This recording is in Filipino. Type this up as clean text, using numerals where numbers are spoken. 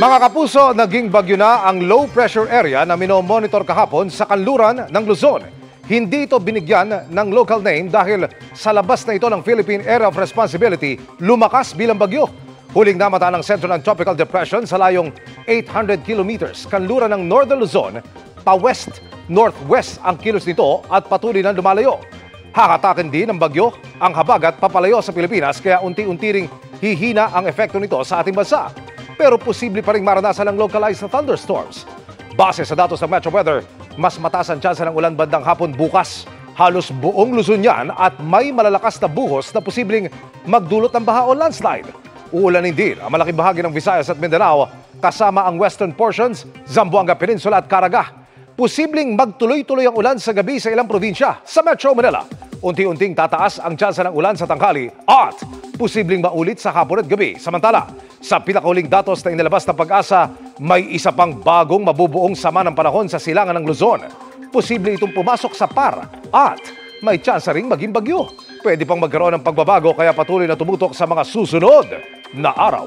Mga kapuso, naging bagyo na ang low pressure area na minomonitor kahapon sa kanluran ng Luzon. Hindi ito binigyan ng local name dahil sa labas na ito ng Philippine Area of Responsibility, lumakas bilang bagyo. Huling namata ng sentro ng tropical depression sa layong 800 kilometers kanluran ng Northern Luzon, pa-west-northwest ang kilos nito at patuloy na lumalayo. Hakatakin din ng bagyo ang habagat papalayo sa Pilipinas kaya unti-unti ring hihina ang epekto nito sa ating bansa. Pero posible pa rin maranasan ng localized na thunderstorms. Base sa datos ng Metro Weather, mas mataas ang tsansa ng ulan bandang hapon bukas. Halos buong Luzon yan at may malalakas na buhos na posibleng magdulot ng baha o landslide. Uulanin din ang malaking bahagi ng Visayas at Mindanao kasama ang western portions, Zamboanga Peninsula at Caraga. Posibleng magtuloy-tuloy ang ulan sa gabi sa ilang probinsya sa Metro Manila. Unti-unting tataas ang tsansa ng ulan sa tanghali at posibleng maulit sa hapon at gabi. Samantala, sa pinakahuling datos na inilabas ng Pag-asa, may isa pang bagong mabubuong sama ng panahon sa silangan ng Luzon. Posible itong pumasok sa par at may tsansa ring maging bagyo. Pwede pang magkaroon ng pagbabago kaya patuloy na tumutok sa mga susunod na araw.